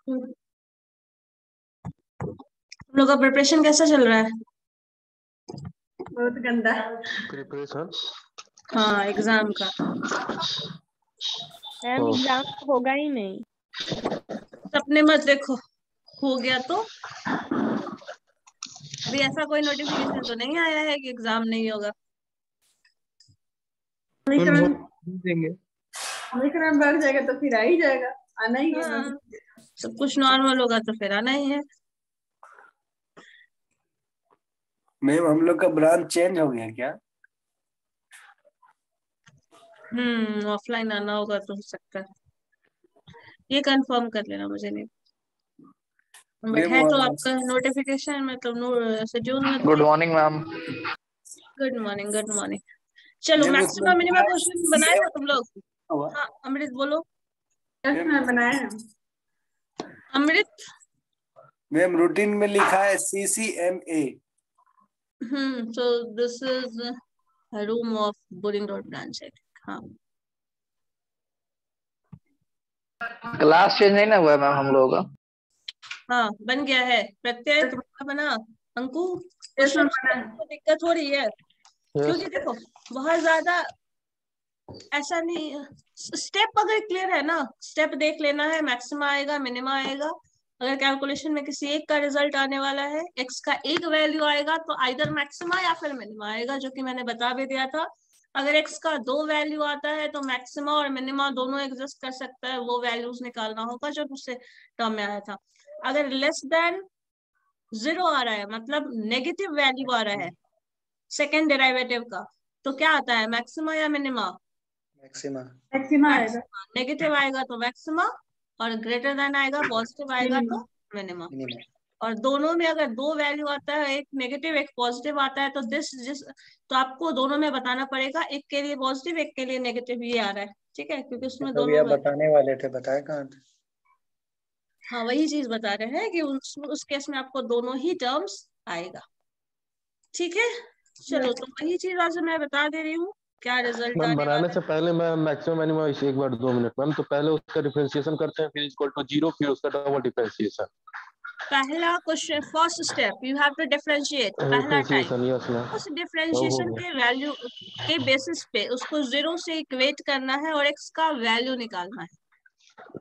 हम लोग का प्रिपरेशन कैसा चल रहा है? बहुत गंदा। प्रिपरेशन हाँ, एग्जाम का। मैम एग्जाम होगा ही नहीं। सपने मत देखो, हो गया तो अभी ऐसा कोई नोटिफिकेशन तो नहीं आया है कि एग्जाम नहीं होगा। देंगे। ओमिक्रॉन बढ़ जाएगा तो फिर आ ही जाएगा, आना ही है मैम। हाँ, सब कुछ नॉर्मल होगा तो फिर आना ही है। मैम हम लोग का ब्रांच चेंज हो गया क्या? ऑफलाइन आना होगा तो हो सकता है, ये कंफर्म कर लेना, मुझे नहीं। बट मैम है तो आपका नोटिफिकेशन मतलब शेड्यूल में। Good morning ma'am. Good morning, good morning. चलो, मैम मैक्सिमम मिनिमम क्वेश्चन बनाए ना तुम लोग? हुआ हाँ, अमृत बोलो। यस मैम, बनाए हैं। अमृत। मैम रूटीन में लिखा है CCMA। So this is room of boring road branch है। हाँ, क्लास चेंज नहीं ना हुआ मैम हम लोगों का? हाँ बन गया है। प्रत्यय तुम्हारा बना। अंकु, यस मैम, क्वेश्चन बना है। को दिक्कत हो रही है क्योंकि यस। देखो, बहुत ज्यादा ऐसा नहीं। स्टेप अगर क्लियर है ना, स्टेप देख लेना है। मैक्सिमा आएगा, मिनिमा आएगा। अगर कैलकुलेशन में किसी एक का रिजल्ट आने वाला है, एक्स का एक वैल्यू आएगा तो आइदर मैक्सिमा या फिर मिनिमा आएगा, जो कि मैंने बता भी दिया था। अगर एक्स का दो वैल्यू आता है तो मैक्सिमा और मिनिमा दोनों एग्जिस्ट कर सकता है, वो वैल्यूज निकालना होगा जो दूसरे टर्म में आया था। अगर लेस देन 0 आ रहा है, मतलब नेगेटिव वैल्यू आ रहा है सेकेंड डेरिवेटिव का, तो क्या आता है, मैक्सिमा या मिनिमा? मैक्सिमा। मैक्सिमा आएगा। मैक्सिमा। नेगेटिव आएगा तो मैक्सिमा, और ग्रेटर देन आएगा, पॉजिटिव आएगा तो मिनिमा। और दोनों में अगर दो वैल्यू आता है, एक नेगेटिव एक पॉजिटिव आता है, तो तो आपको दोनों में बताना पड़ेगा, एक के लिए पॉजिटिव एक के लिए नेगेटिव ये आ रहा है, ठीक है, क्योंकि उसमें दोनों में। बताने वाले थे, बताए कहाँ थे? हाँ, वही चीज बता रहे हैं कि उस केस में आपको दोनों ही टर्म्स आएगा, ठीक है। चलो, तो वही चीज आज मैं बता दे रही हूँ, क्या रिजल्ट मैम आने बनाने वाला से पहले मैं मैक्सिमम मिनिमम एक बार 2 मिनट मैम, तो पहले उसका डिफरेंशिएशन करते हैं, फिर इक्वल टू 0, फिर उसका डबल डिफरेंशिएशन। पहला question, first step, you have to differentiate. पहला टाइप, डिफरेंशिएशन यस मैम। उस तो हो डिफरेंशिएशन गया। के वैल्यू के बेसिस पे उसको 0 से इक्वेट करना है और एक्स का वैल्यू निकालना है।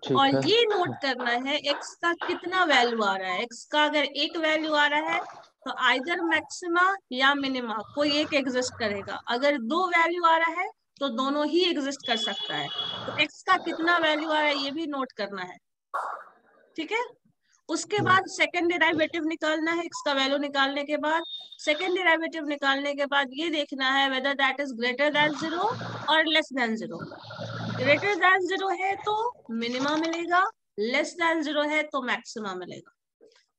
ठीक और है। ये नोट करना है एक्स का कितना वैल्यू आ रहा है। एक्स का अगर एक वैल्यू आ रहा है तो आइदर मैक्सिमा या मिनिमा कोई एक एग्जिस्ट करेगा। अगर दो वैल्यू आ रहा है तो दोनों ही एग्जिस्ट कर सकता है। तो एक्स का कितना वैल्यू आ रहा है ये भी नोट करना है, ठीक है। उसके बाद सेकेंड डेरिवेटिव निकालना है। एक्स का वैल्यू निकालने के बाद सेकेंड डेरिवेटिव निकालने के बाद ये देखना है whether that is greater than 0 और लेस देन 0। ग्रेटर देन 0 है तो मिनिमा मिलेगा, लेस देन 0 है तो मैक्सिमा मिलेगा।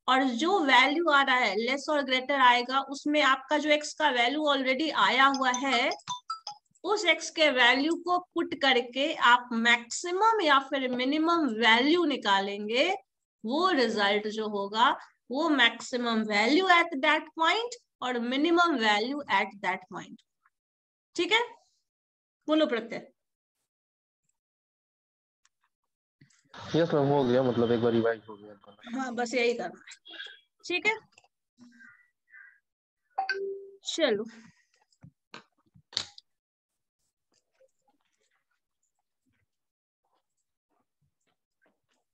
और जो वैल्यू आ रहा है लेस और ग्रेटर आएगा, उसमें आपका जो एक्स का वैल्यू ऑलरेडी आया हुआ है, उस एक्स के वैल्यू को पुट करके आप मैक्सिमम या फिर मिनिमम वैल्यू निकालेंगे। वो रिजल्ट जो होगा वो maximum value at that point और minimum value at that point, ठीक है। बोलो प्रत्यय। यस मैम हो गया, मतलब एक बार रिवाइज हो गया। हाँ, बस यही करना है, ठीक है। चलो,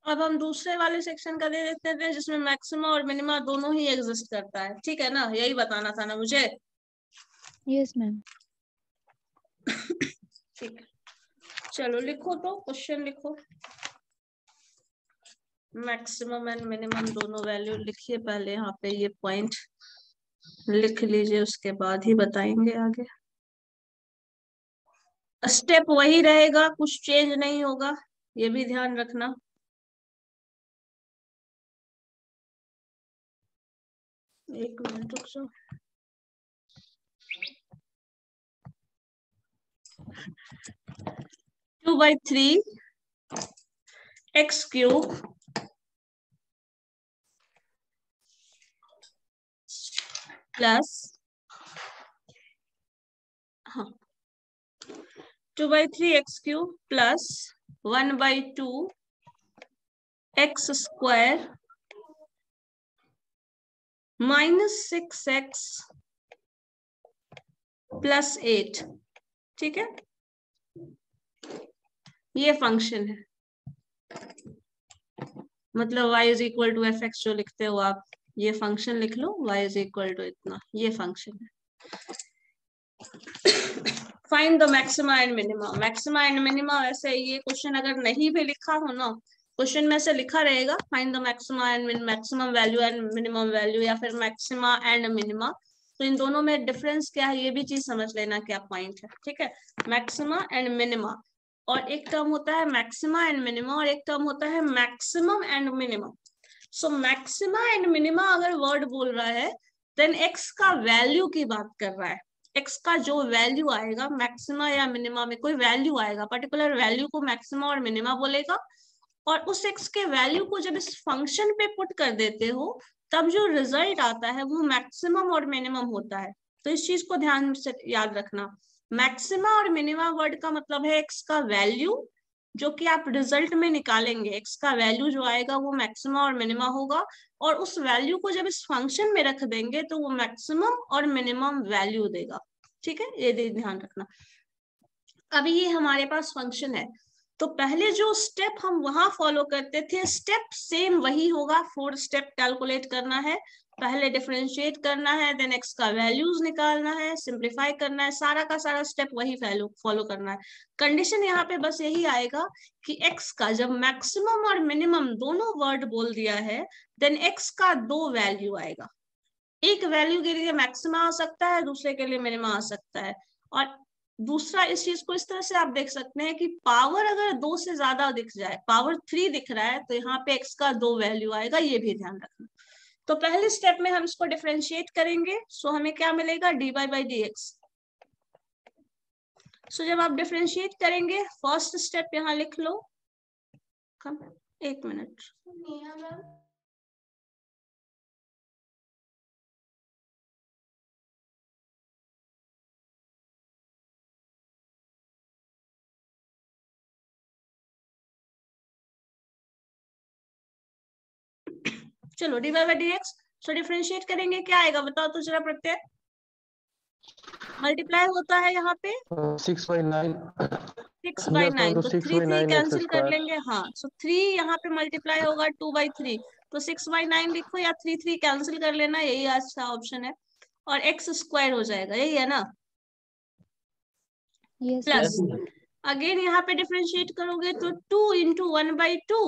अब हम दूसरे वाले सेक्शन का दे देते थे जिसमें मैक्सिमा और मिनिमा दोनों ही एग्जिस्ट करता है, ठीक है ना। यही बताना था ना मुझे? Yes ma'am. ठीक है, चलो लिखो, तो क्वेश्चन लिखो। मैक्सिमम एंड मिनिमम दोनों वैल्यू लिखिए पहले, यहाँ पे ये पॉइंट लिख लीजिए, उसके बाद ही बताएंगे आगे। स्टेप वही रहेगा, कुछ चेंज नहीं होगा, ये भी ध्यान रखना। एक मिनट रुक जाओ। 2/3 x³ प्लस 2/3 x³ प्लस 1/2 x square minus 6x plus 8, ठीक है, ये फंक्शन है। मतलब y is equal to f x जो लिखते हो आप, ये फंक्शन लिख लो, y इज इक्वल टू इतना, ये फंक्शन है। Find the maxima and minima. Maxima and minima, वैसे ये क्वेश्चन अगर नहीं भी लिखा हो ना, क्वेश्चन में से लिखा रहेगा find the maxima and maximum value and minimum value, या फिर मैक्सिमा एंड मिनिमा। तो इन दोनों में डिफरेंस क्या है ये भी चीज समझ लेना क्या पॉइंट है, ठीक है। मैक्सिमा एंड मिनिमा, और एक टर्म होता है मैक्सिमा एंड मिनिमा, और एक टर्म होता है maximum and minimum. So maxima and minima अगर वर्ड बोल रहा है देन एक्स का वैल्यू की बात कर रहा है। एक्स का जो वैल्यू आएगा मैक्सिमा या मिनिमा में, कोई वैल्यू आएगा, पर्टिकुलर वैल्यू को मैक्सिमा और मिनिमा बोलेगा, और उस एक्स के वैल्यू को जब इस फंक्शन पे पुट कर देते हो तब जो रिजल्ट आता है वो मैक्सिमम और मिनिमम होता है। तो इस चीज को ध्यान से याद रखना। मैक्सिमा और मिनिमा वर्ड का मतलब है एक्स का वैल्यू जो कि आप रिजल्ट में निकालेंगे, एक्स का वैल्यू जो आएगा वो मैक्सिमा और मिनिमा होगा, और उस वैल्यू को जब इस फंक्शन में रख देंगे तो वो मैक्सिमम और मिनिमम वैल्यू देगा, ठीक है, ये ध्यान रखना। अभी ये हमारे पास फंक्शन है, तो पहले जो स्टेप हम वहां फॉलो करते थे स्टेप सेम वही होगा। 4 स्टेप कैलकुलेट करना है, पहले डिफरेंशिएट करना है, देन एक्स का वैल्यूज निकालना है, सिंप्लीफाई करना है, सारा का सारा स्टेप वही फॉलो करना है। कंडीशन यहाँ पे बस यही आएगा कि एक्स का जब मैक्सिमम और मिनिमम दोनों वर्ड बोल दिया है देन एक्स का 2 वैल्यू आएगा। एक वैल्यू के लिए मैक्सिमा आ सकता है, दूसरे के लिए मिनिमा आ सकता है। और दूसरा इस चीज को इस तरह से आप देख सकते हैं कि पावर अगर 2 से ज्यादा दिख जाए, पावर 3 दिख रहा है, तो यहाँ पे एक्स का 2 वैल्यू आएगा, ये भी ध्यान रखना। तो पहले स्टेप में हम इसको डिफरेंशिएट करेंगे, सो हमें क्या मिलेगा, dy बाई dx। सो जब आप डिफरेंशिएट करेंगे, फर्स्ट स्टेप यहाँ लिख लो, कम 1 मिनट, चलो dy by dx। So differentiate करेंगे, क्या आएगा बताओ तो जरा प्रत्यय। मल्टीप्लाई होता है यहाँ पे 6/9 6/9, तो 3 कैंसिल कर लेंगे। हाँ, सो 3 यहाँ पे मल्टीप्लाई होगा 2/3, तो 6/9 लिखो या 3 कैंसिल कर लेना, यही अच्छा ऑप्शन है। और x स्क्वायर हो जाएगा, यही है ना, प्लस अगेन यहाँ पे डिफरेंशिएट करोगे तो 2 × 1/2,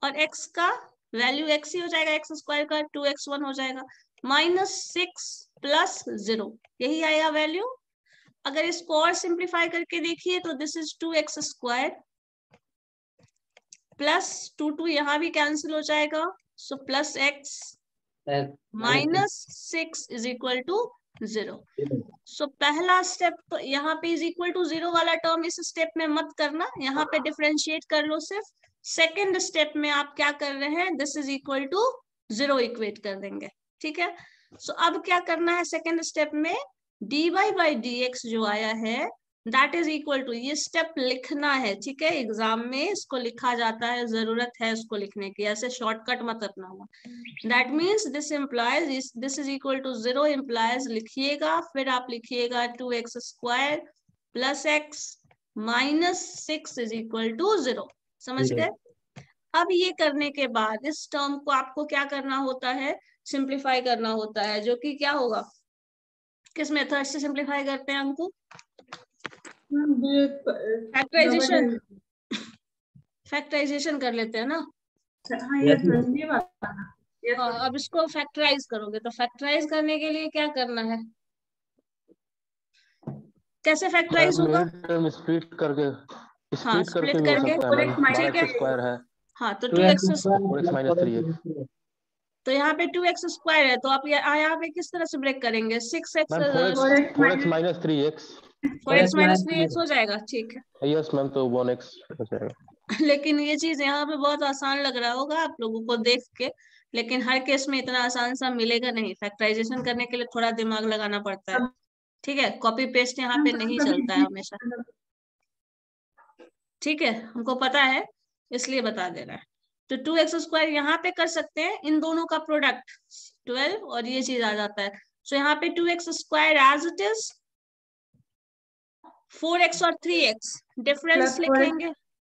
और x का वैल्यू x ही हो जाएगा, x स्क्वायर का 2x1 हो जाएगा, -6 + 0, यही आएगा वैल्यू। अगर इसको और सिंप्लीफाई करके देखिए तो this is 2x square plus 2 यहाँ भी कैंसिल हो जाएगा, सो प्लस x -6 = 0। सो पहला स्टेप तो यहाँ पे =0 वाला टर्म इस स्टेप में मत करना, यहाँ पे डिफरेंशिएट कर लो सिर्फ। सेकेंड स्टेप में आप क्या कर रहे हैं, this is equal to 0 equate कर देंगे, ठीक है। सो अब क्या करना है सेकेंड स्टेप में, dy बाई dx जो आया है दैट इज इक्वल टू, ये स्टेप लिखना है, ठीक है, एग्जाम में इसको लिखा जाता है, जरूरत है इसको लिखने की, ऐसे शॉर्टकट मत अपना हुआ। That means this implies this is equal to 0 implies लिखिएगा, फिर आप लिखिएगा 2x स्क्वायर प्लस x -6 = 0, समझ गए। अब ये करने के बाद इस टर्म को आपको क्या करना होता है, सिंप्लीफाई करना होता है, जो कि क्या होगा, किस मेथड से सिंप्लीफाई करते हैं अंकु, फैक्टराइजेशन, फैक्टराइजेशन कर लेते हैं ना। हाँ, ये बात है। अब इसको फैक्टराइज करोगे तो फैक्टराइज करने के लिए क्या करना है, कैसे फैक्टराइज होगा, स्प्लिट करके, हाँ स्प्लिट करके, ठीक है, स्क्वायर है, हाँ तो 2x -3x। तो यहाँ पे 2x स्क्वायर है, तो आप यहाँ पे किस तरह से ब्रेक करेंगे, 6x 4x -3x 4x - 3x हो जाएगा, ठीक है। यस मैम, तो 1x हो जाएगा। लेकिन ये चीज यहाँ पे बहुत आसान लग रहा होगा आप लोगों को देख के, लेकिन हर केस में इतना आसान सा मिलेगा नहीं, फैक्टराइजेशन करने के लिए थोड़ा दिमाग लगाना पड़ता है, ठीक है, कॉपी पेस्ट यहाँ पे नहीं चलता है हमेशा, ठीक है, हमको पता है। इसलिए बता दे रहा है। तो 2x² यहाँ पे कर सकते हैं, इन दोनों का प्रोडक्ट 12 और ये चीज आ जाता है। सो यहाँ पे 2x² as it is, 4x और 3x डिफरेंस लिखेंगे,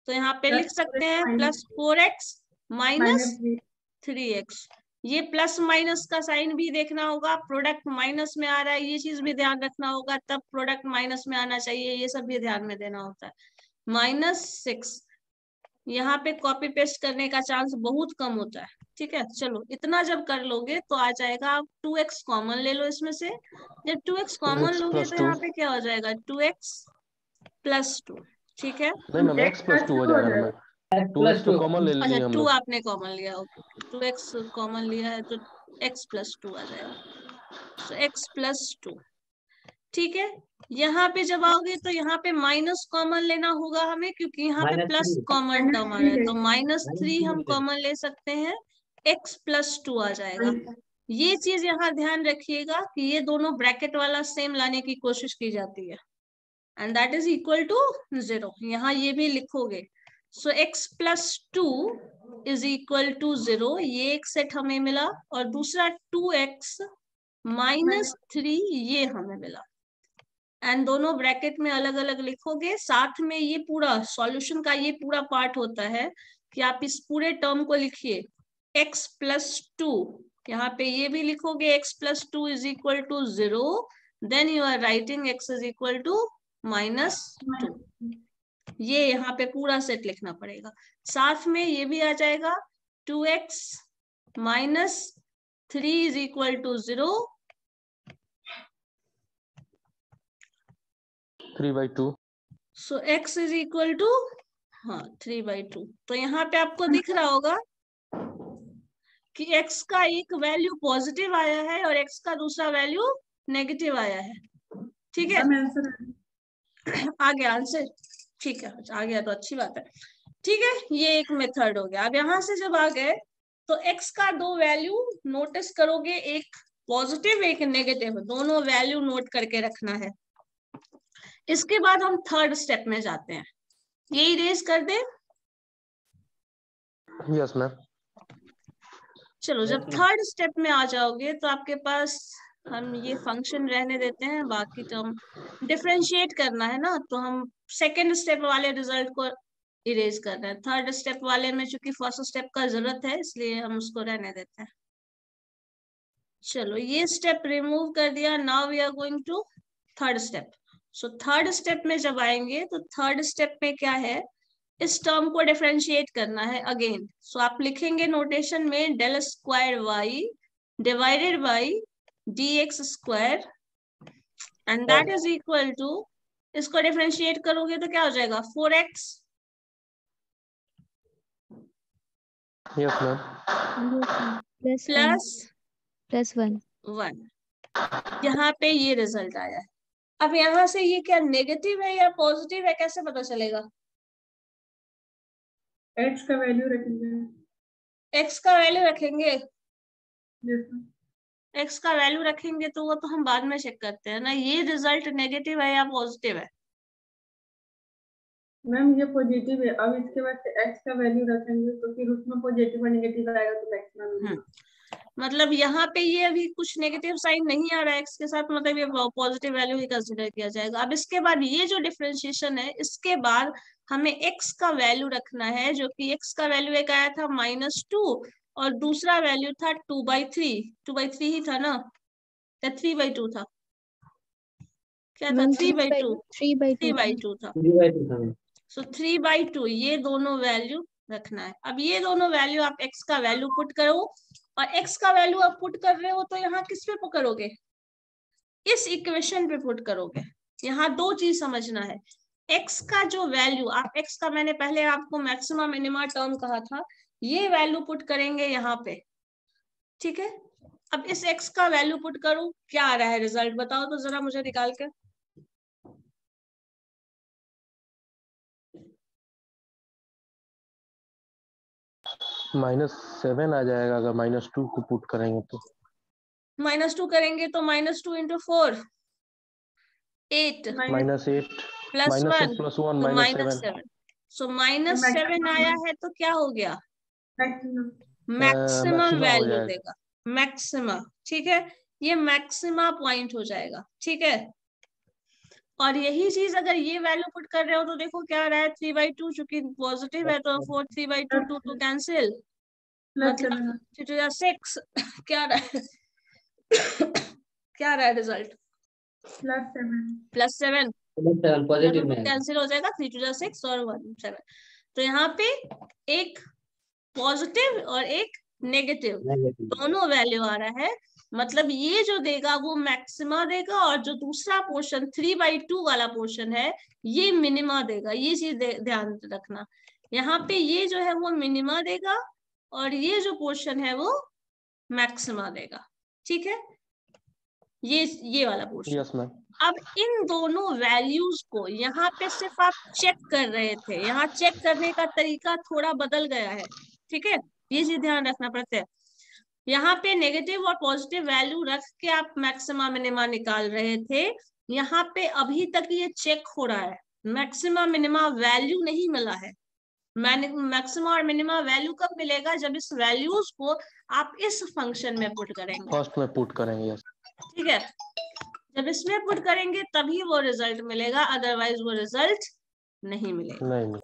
तो यहाँ पे लिख सकते हैं +4x -3x। ये प्लस माइनस का साइन भी देखना होगा, प्रोडक्ट माइनस में आ रहा है, ये चीज भी ध्यान रखना होगा, तब प्रोडक्ट माइनस में आना चाहिए, ये सब भी ध्यान में देना होता है। -6 यहाँ पे कॉपी पेस्ट करने का चांस बहुत कम होता है, ठीक है। चलो इतना जब कर लोगे तो आ जाएगा, आप 2x कॉमन ले लो इसमें से, जब 2x कॉमन लोगे तो यहाँ पे क्या हो जाएगा, 2x + 2, ठीक है। नहीं मैम x + 2 हो जाएगा ना मैम, 2x तो कॉमन ले लिए अच्छा हम 2 लोग। आपने कॉमन लिया, ओके, 2x कॉमन लिया है तो x + 2 आ जाएगा, तो x + 2, ठीक है। यहाँ पे जब आओगे तो यहाँ पे माइनस कॉमन लेना होगा हमें, क्योंकि यहाँ पे प्लस कॉमन टर्म आ रहा है, तो -3 हम कॉमन ले सकते हैं, x + 2 आ जाएगा। ये चीज यहाँ ध्यान रखिएगा कि ये दोनों ब्रैकेट वाला सेम लाने की कोशिश की जाती है, and that is equal to 0, यहाँ ये भी लिखोगे। सो x + 2 = 0, ये एक सेट हमें मिला, और दूसरा 2x -3 ये हमें मिला, एंड दोनों ब्रैकेट में अलग अलग लिखोगे। साथ में ये पूरा सॉल्यूशन का ये पूरा पार्ट होता है कि आप इस पूरे टर्म को लिखिए, x + 2, यहाँ पे ये भी लिखोगे x + 2 = 0, then you are writing x = -2, ये यहाँ पे पूरा सेट लिखना पड़ेगा। साथ में ये भी आ जाएगा, 2x -3 = 0, 3/2। सो x = 3/2। तो यहाँ पे आपको दिख रहा होगा कि x का एक वैल्यू पॉजिटिव आया है और x का दूसरा वैल्यू नेगेटिव आया है, ठीक है। आ गया आंसर, ठीक है, आ गया तो अच्छी बात है, ठीक है। ये एक मेथड हो गया। अब यहाँ से जब आ गए तो x का 2 वैल्यू नोटिस करोगे, एक पॉजिटिव एक नेगेटिव, दोनों वैल्यू नोट करके रखना है। इसके बाद हम थर्ड स्टेप में जाते हैं, ये इरेज कर दे। Yes ma'am. चलो जब थर्ड स्टेप में आ जाओगे तो आपके पास, हम ये फंक्शन रहने देते हैं, बाकी टर्म डिफरेंशिएट करना है ना, तो हम सेकेंड स्टेप वाले रिजल्ट को इरेज कर रहे हैं। थर्ड स्टेप वाले में चूंकि फर्स्ट स्टेप का जरूरत है, इसलिए हम उसको रहने देते हैं। चलो ये स्टेप रिमूव कर दिया, now we are going to third step. So third step में जब आएंगे तो थर्ड स्टेप में क्या है, इस टर्म को डिफरेंशिएट करना है अगेन। सो आप लिखेंगे नोटेशन में del² y / dx² and that is equal to, इसको डिफरेंशिएट करोगे तो क्या हो जाएगा, 4x यस मैम +1। यहाँ पे ये रिजल्ट आया है। अब यहाँ से ये क्या नेगेटिव है या पॉजिटिव है, कैसे पता चलेगा? x का वैल्यू रखेंगे। x का वैल्यू रखेंगे, yes, x का वैल्यू रखेंगे तो वो तो हम बाद में चेक करते हैं ना, ये रिजल्ट नेगेटिव है या पॉजिटिव है? मैम ये पॉजिटिव है। अब इसके बाद से x का वैल्यू रखेंगे तो फिर उसमें पॉजिटिव और नेगेटिव आएगा तो मैक्सिमम। मतलब यहाँ पे ये अभी कुछ नेगेटिव साइन नहीं आ रहा है x के साथ, मतलब ये पॉजिटिव वैल्यू ही कंसिडर किया जाएगा। अब इसके बाद ये जो डिफरेंशिएशन है, इसके बाद हमें x का वैल्यू रखना है, जो कि x का वैल्यू एक आया था -2 और दूसरा वैल्यू था 2/3। 2/3 ही था ना, या 3/2 था, क्या था? 3/2 था। सो 3/2 ये दोनों वैल्यू रखना है। अब ये दोनों वैल्यू आप x का वैल्यू पुट करो, और x का वैल्यू आप पुट कर रहे हो तो यहाँ किस पे पुट करोगे, इस इक्वेशन पे पुट करोगे। यहाँ दो चीज समझना है, x का जो वैल्यू आप x का, मैंने पहले आपको मैक्सिमा मिनिमा टर्म कहा था, ये वैल्यू पुट करेंगे यहाँ पे, ठीक है। अब इस x का वैल्यू पुट करो, क्या आ रहा है रिजल्ट बताओ तो जरा मुझे निकाल के। -7 आ जाएगा अगर -2 को पुट करेंगे तो। -2 करेंगे तो -2 × 4 8 -8 +1 +1 तो -7। -7। सो -7 आया है तो क्या हो गया, मैक्सिमम मैक्सिमम मैक्सिमा हो वैल्यू जाएगा। देगा, मैक्सिमा। ठीक है, ये मैक्सिमा पॉइंट हो जाएगा। ठीक है, और यही चीज अगर ये वैल्यू पुट कर रहे हो तो देखो क्या आ रहा है, 3/2, चूंकि पॉजिटिव है तो 4 3/2 2 2 कैंसिल, प्लस मतलब 3 to 6 क्या आ रहा है क्या आ रहा है रिजल्ट, +7 पॉजिटिव में कैंसिल हो जाएगा, 3 to 6 और 1 7। तो यहाँ पे एक पॉजिटिव और एक नेगेटिव दोनों वैल्यू आ रहा है, मतलब ये जो देगा वो मैक्सिमा देगा, और जो दूसरा पोर्शन 3/2 वाला पोर्शन है ये मिनिमा देगा। ये चीज ध्यान रखना, यहाँ पे ये जो है वो मिनिमा देगा और ये जो पोर्शन है वो मैक्सिमा देगा। ठीक है, ये वाला पोर्शन। Yes ma'am. अब इन दोनों वैल्यूज को यहाँ पे सिर्फ आप चेक कर रहे थे, यहाँ चेक करने का तरीका थोड़ा बदल गया है। ठीक है, ये चीज ध्यान रखना पड़ता है। यहाँ पे नेगेटिव और पॉजिटिव वैल्यू रख के आप मैक्सिमा मिनिमा निकाल रहे थे, यहाँ पे अभी तक ये चेक हो रहा है, मैक्सिमा मिनिमा वैल्यू नहीं मिला है। मैक्सिमा और मिनिमा वैल्यू कब मिलेगा, जब इस वैल्यूज को आप इस फंक्शन में पुट करेंगे। फर्स्ट में पुट करेंगे। यस। ठीक है, जब इसमें पुट करेंगे तभी वो रिजल्ट मिलेगा, अदरवाइज वो रिजल्ट नहीं मिलेगा। नहीं।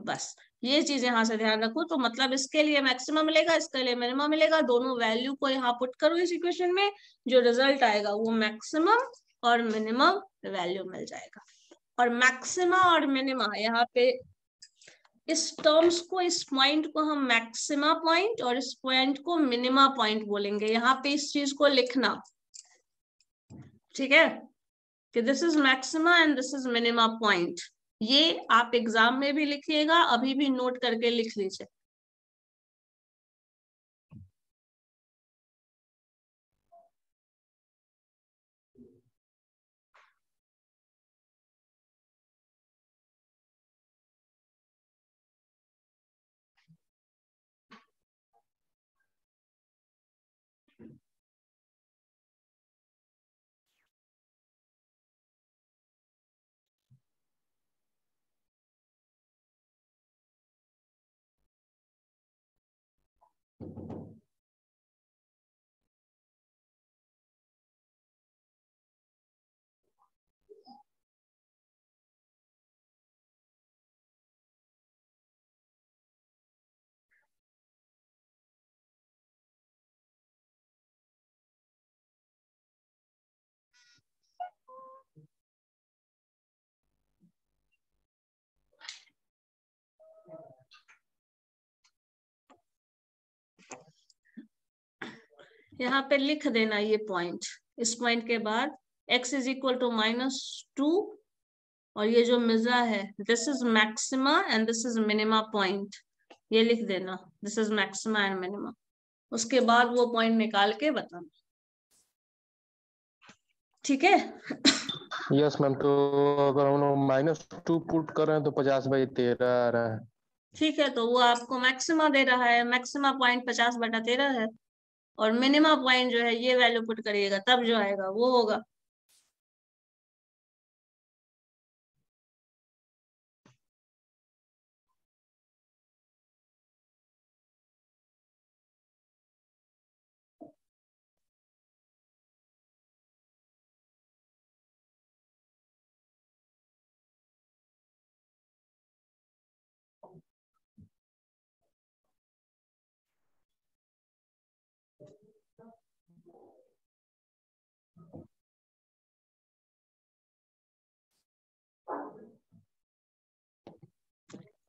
बस ये चीज यहाँ से ध्यान रखो। तो मतलब इसके लिए मैक्सिमम मिलेगा, इसके लिए मिनिमम मिलेगा, दोनों वैल्यू को यहाँ पुट करो इस इक्वेशन में, जो रिजल्ट आएगा वो मैक्सिमम और मिनिमम वैल्यू मिल जाएगा। और मैक्सिमा और मिनिमा यहाँ पे इस टर्म्स को, इस पॉइंट को हम मैक्सिमा पॉइंट और इस पॉइंट को मिनिमा पॉइंट बोलेंगे। यहाँ पे इस चीज को लिखना, ठीक है, कि this is maxima and this is minima point. ये आप एग्जाम में भी लिखिएगा, अभी भी नोट करके लिख लीजिए। यहाँ पे लिख देना ये पॉइंट, इस पॉइंट के बाद x इज इक्वल टू -2, और ये जो मिजा है this is maxima and this is minima point, ये लिख देना, this is maxima and minima. उसके बाद वो पॉइंट निकाल के बताना। ठीक है। Yes ma'am. तो अगर हम लोग -2 पुट कर रहे हैं तो 50/13 आ रहा है। ठीक है, तो वो आपको मैक्सिमा दे रहा है, मैक्सिमा पॉइंट 50/13 है, और मिनिमा पॉइंट जो है ये वैल्यू पुट करिएगा तब जो आएगा वो होगा।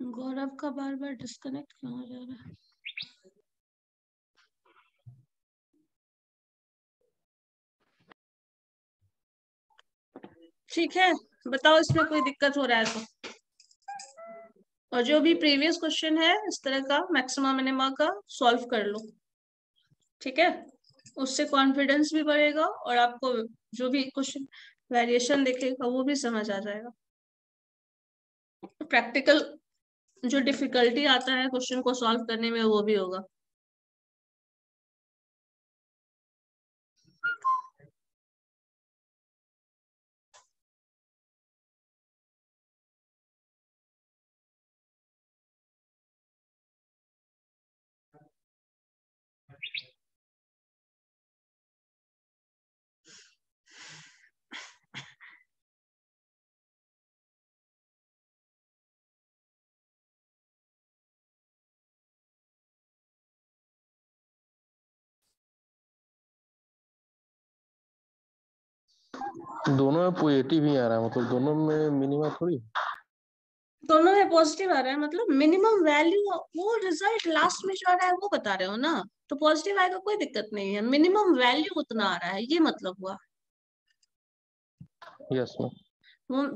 गौरव का बार बार डिस्कनेक्ट क्यों हो जा रहा है? ठीक है, बताओ इसमें कोई दिक्कत हो रहा है तो। और जो भी प्रीवियस क्वेश्चन है इस तरह का मैक्सिमा मिनिमा का सॉल्व कर लो। ठीक है, उससे कॉन्फिडेंस भी बढ़ेगा और आपको जो भी क्वेश्चन वेरिएशन दिखेगा वो भी समझ आ जाएगा। प्रैक्टिकल जो डिफिकल्टी आता है क्वेश्चन को सॉल्व करने में वो भी होगा। दोनों में पॉजिटिव ही आ रहा है, मतलब दोनों में मिनिमा थोड़ी। दोनों में पॉजिटिव आ रहा है, मतलब मिनिमम वैल्यू, वो रिजल्ट लास्ट में जो आ रहा है वो बता रहे हो ना, तो पॉजिटिव आएगा, कोई दिक्कत नहीं है, मिनिमम वैल्यू उतना आ रहा है, ये मतलब हुआ। Yes ma'am.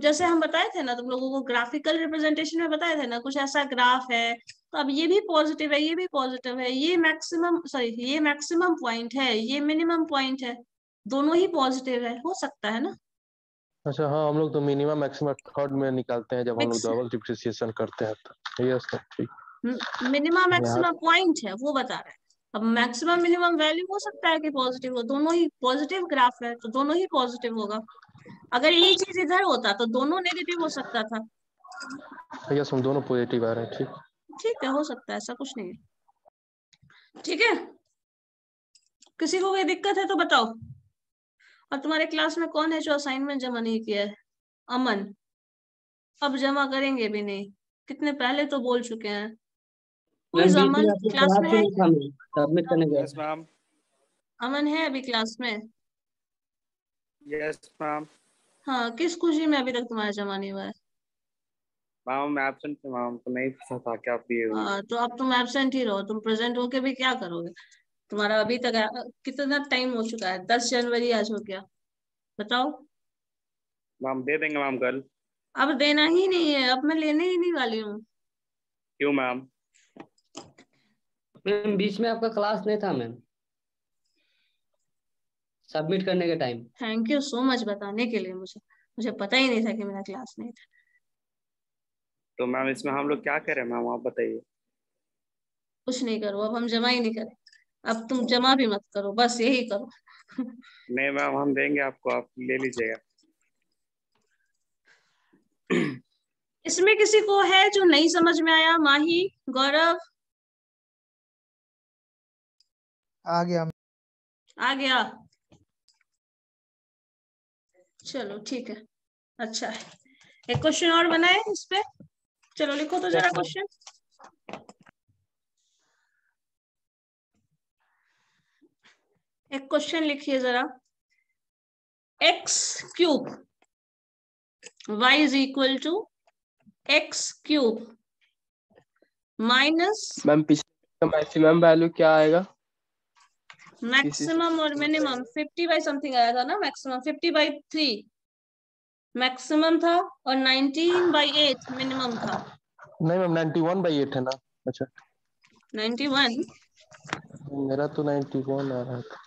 जैसे हम बताए थे ना तुम लोगों को, ग्राफिकल रिप्रेजेंटेशन में बताए थे ना, कुछ ऐसा ग्राफ है, तो अब ये भी पॉजिटिव है, ये भी पॉजिटिव है, ये मैक्सिमम, सॉरी ये मैक्सिमम पॉइंट है, ये मिनिमम पॉइंट है, दोनों ही पॉजिटिव है, हो सकता है ना। अच्छा हाँ, हम लोग तो मिनिमम मैक्सिमम थर्ड में निकालते हैं जब हम लोग मिक्स डबल डिप्रिसिएशन करते हैं तो। यस सर ठीक। मिनिमम यहाँ मैक्सिमम पॉइंट है वो बता रहा है। अब मैक्सिमम मिनिमम वैल्यू हो सकता है कि पॉजिटिव हो, दोनों ही पॉजिटिव ग्राफ है तो दोनों ही पॉजिटिव होगा। अगर ये चीज इधर होता तो दोनों नेगेटिव हो सकता था। यस हम दोनों पॉजिटिव आ रहे हैं। ठीक ठीक है, हो सकता है, ऐसा कुछ नहीं है। ठीक है, किसी को कोई दिक्कत है तो बताओ। और तुम्हारे क्लास में कौन है जो असाइनमेंट जमा नहीं किया है? अमन, अब जमा करेंगे भी नहीं, कितने पहले तो बोल चुके हैं। कोई मैम बीच में अमन आपको क्लास क्लास में ही है? नहीं था, मैम सबमिट करने गया यस था। मैम। अमन है अभी क्लास में? Yes ma'am. हाँ, किस खुशी में अभी तक तुम्हारा जमा नहीं हुआ है? मैम एब्सेंट थे मैम, तो नहीं पता था क्या दिए हुए। तो अब तुम एबसेंट ही रहो, तुम प्रेजेंट होके भी क्या करोगे? तुम्हारा अभी तक कितना टाइम हो चुका है? 10 जनवरी आज हो गया, बताओ। मैम दे देंगे मैम कल। अब देना ही नहीं है, अब मैं लेने ही नहीं वाली हूँ। क्यों मैम? मैम बीच में आपका क्लास नहीं था मैम, सबमिट करने के time. Thank you so much बताने के लिए, मुझे मुझे पता ही नहीं था कि मेरा क्लास नहीं था। तो मैम इसमें हम लोग क्या करें मैम, आप बताइए। कुछ नहीं करो, अब हम जमा ही नहीं करें। अब तुम जमा भी मत करो, बस यही करो। नहीं मैम हम देंगे आपको, आप ले लीजिएगा। इसमें किसी को है जो नहीं समझ में आया? माही, गौरव? आ गया। आ गया? चलो ठीक है, अच्छा है। एक क्वेश्चन और बनाए इस पे, चलो लिखो तो जरा क्वेश्चन। एक क्वेश्चन लिखिए जरा। X cube y is equal to x cube minus, ma'am पिछले मैक्सिमम वैल्यू क्या आएगा? मैक्सिमम और मिनिमम 50 बाई समथिंग आया था ना, मैक्सिमम 50/3 मैक्सिमम था, और 19/8 मिनिमम था। नहीं मैम 91/8 है ना। अच्छा 91? मेरा तो 91 आ रहा था,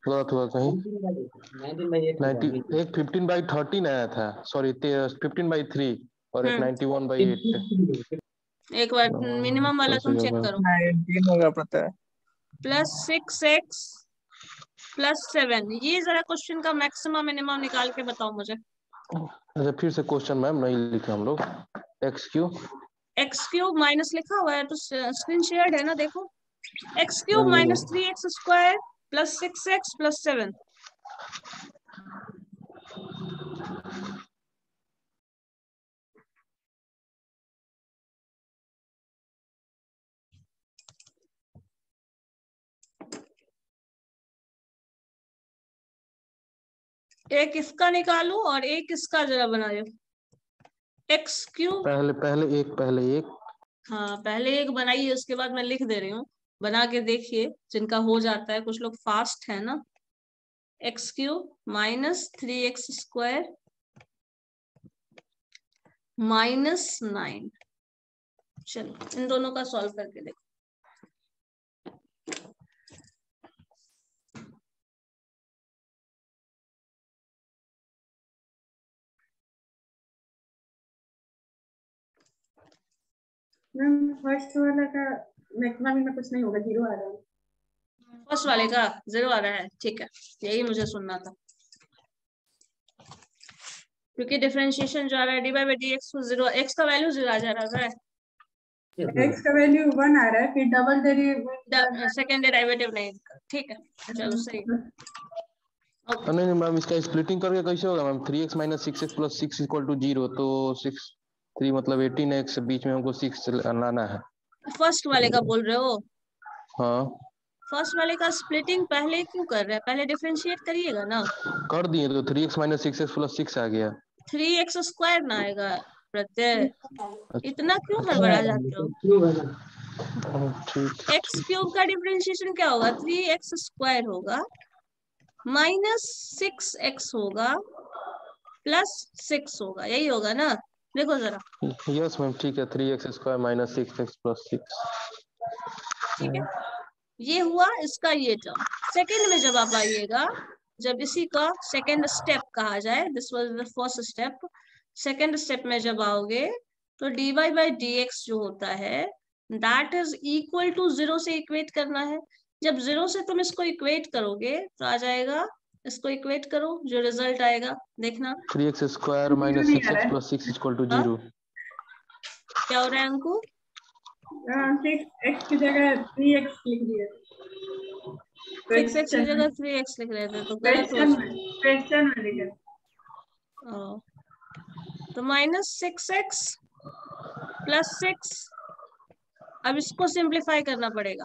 गलत हुआ कहीं। 90 एक 15/13 आया था, सॉरी 15/3 और एक 91/8। एक बार मिनिमम वाला तुम चेक करो। 19 होगा पता है। +6x + 7, ये जरा क्वेश्चन का मैक्सिमम मिनिमम निकाल के बताओ मुझे। अच्छा फिर से क्वेश्चन मैम नहीं लिखे हम लोग। एक्स क्यूब माइनस लिखा हुआ है तो स्क्रीन शेयर्ड है ना, देखो। X cube minus 3x² + 6x + 7। एक इसका निकालो और एक इसका जरा बनाओ। एक्स क्यूब, पहले एक हाँ पहले एक बनाइए, उसके बाद मैं लिख दे रही हूँ, बना के देखिए जिनका हो जाता है, कुछ लोग फास्ट है ना। X cube minus 3x² -9। चलो इन दोनों का सॉल्व करके देखो। मैम फर्स्ट वाला का मैक्सिमम में कुछ नहीं होगा, 0 आ रहा है। फर्स्ट वाले का 0 आ रहा है, ठीक है, यही मुझे सुनना था, क्योंकि डिफरेंशिएशन जो आ रहा है dy/dx को 0, x का वैल्यू 0 आ जा रहा है, x का वैल्यू 1 आ रहा है, फिर डबल डेरिवेटिव सेकेंड डेरिवेटिव नहीं, ठीक है चलो सही। नहीं मैम इसका स्प्लिटिंग करके कैसे होगा मैम? 3x - 6x + 6 = 0, तो 3 मतलब 18x, बीच में हमको 6 लाना है। फर्स्ट वाले का बोल रहे हो? हाँ फर्स्ट वाले का स्प्लिटिंग पहले क्यों कर रहे हैं? पहले डिफरेंशिएट करिएगा ना। कर दिए तो 3x माइनस 6x प्लस 6 आ गया। 3x स्क्वायर ना आएगा प्रत्यय, इतना क्यों अच्छा हड़बड़ा है, जाते हो? क्यों है ना? ठीक। एक्स क्यूब का डिफरेंशिएशन क्या होगा? 3x स्क्वायर होगा माइनस 6x होगा प्लस 6 होगा, यही होगा ना? देखो जरा, यस मैम ठीक है, 3x square minus 6x plus 6। ठीक है, ये हुआ इसका ये टर्म। सेकंड में जब आप आइएगा, जब इसी का सेकंड स्टेप कहा जाए, this was the first step, second step में जब आओगे तो dy बाई dx जो होता है दैट इज इक्वल टू 0 से इक्वेट करना है। जब 0 से तुम इसको इक्वेट करोगे तो आ जाएगा, इसको इक्वेट करो, जो रिजल्ट आएगा देखना। 3x square minus 6x plus 6 equal to 0। क्या हो रहा है अंकु? 6x की जगह 3x लिख दिया। 6x की जगह 3x लिख रहे थे तो गलत हो क्वेश्चन में लिखा। तो माइनस 6x प्लस 6, अब इसको सिंप्लीफाई करना पड़ेगा।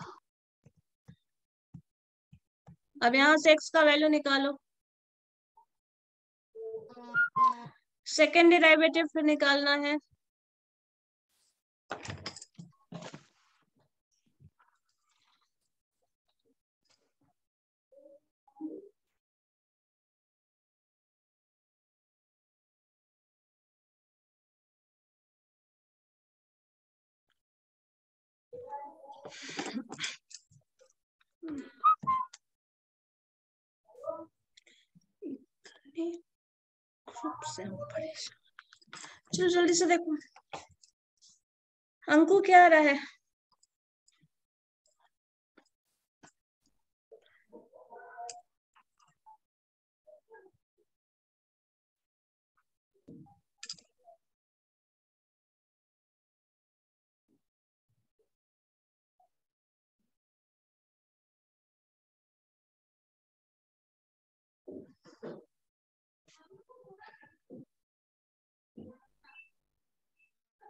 अब यहां से x का वैल्यू निकालो, सेकेंड डेरिवेटिव फिर निकालना है। चलो जल्दी से देखो अंकु क्या आ रहा है।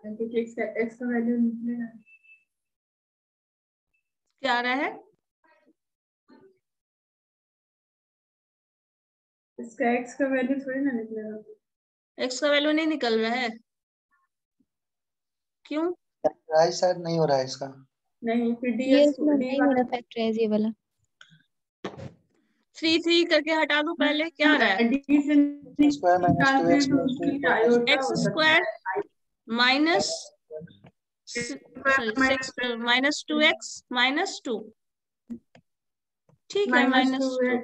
x का वैल्यू निकलेगा। क्या आ रहा है? इसका x का वैल्यू थोड़ी ना निकलेगा। x का वैल्यू नहीं निकल रहा है, क्यों? राइट साइड नहीं हो रहा है इसका। नहीं फिर ये ds इसमें नहीं हो रहा फैक्टराइज ये वाला। 3 करके हटा दो पहले, क्या आ रहा है? d से square minus 2x plus 2 equal to x square minus six minus 2x minus 2, ठीक है, माइनस 2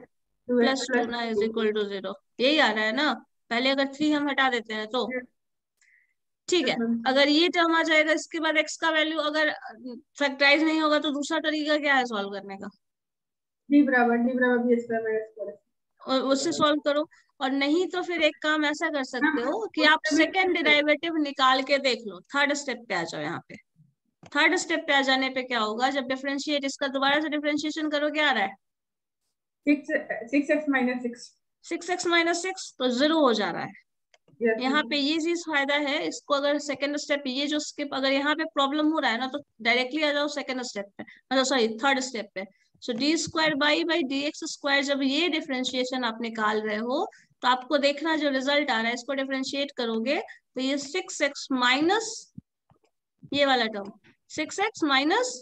प्लस 2 ना इज इक्वल टू 0, यही आ रहा है ना? पहले अगर 3 हम हटा देते हैं तो ठीक है। अगर ये टर्म आ जाएगा इसके बाद x का वैल्यू अगर फैक्टराइज नहीं होगा तो दूसरा तरीका क्या है सॉल्व करने का? d बराबर b स्क्वायर माइनस 4 और उससे सॉल्व करो, और नहीं तो फिर एक काम ऐसा कर सकते हो कि आप सेकेंड डेरिवेटिव निकाल के देख लो। थर्ड स्टेप पे आ जाओ। यहाँ पे थर्ड स्टेप पे आ जाने पे क्या होगा, जब डिफरेंशिएट इसका दोबारा से डिफरेंशिएशन करो, क्या आ रहा है? 6x माइनस 6 6x माइनस 6 तो 0 हो जा रहा है। Yes, यहाँ पे ये चीज फायदा है, इसको अगर सेकंड स्टेप ये जो स्किप, अगर यहाँ पे प्रॉब्लम हो रहा है ना तो डायरेक्टली आ जाओ सेकंड स्टेप पे, मतलब सॉरी थर्ड स्टेप पे। So d square by dx square, जब ये डिफरेंशिएशन आप निकाल रहे हो तो आपको देखना जो रिजल्ट आ रहा है, इसको डिफरेंशिएट करोगे तो ये 6x माइनस ये वाला टर्म 6x माइनस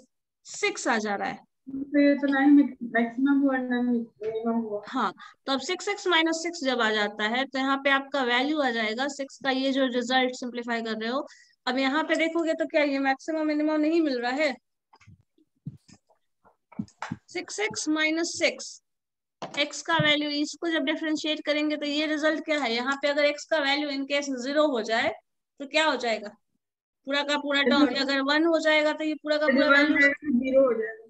6 आ जा रहा है। तो ये तो नहीं मैक्सिमम हुआ ना मिनिमम हुआ। हाँ, तो अब 6x माइनस 6 जब आ जाता है तो यहाँ पे आपका वैल्यू आ जाएगा 6 का, ये जो रिजल्ट सिंप्लीफाई कर रहे हो। अब यहाँ पे देखोगे तो क्या ये मैक्सिमम मिनिमम नहीं मिल रहा है? 6x माइनस 6 x का वैल्यू, इसको जब डिफरेंशिएट करेंगे तो ये रिजल्ट क्या है? यहाँ पे अगर x का वैल्यू इनकेस 0 हो जाए तो क्या हो जाएगा? पूरा का पूरा टर्म, अगर 1 हो जाएगा तो ये पूरा का पूरा वैल्यू 0 हो जाएगा।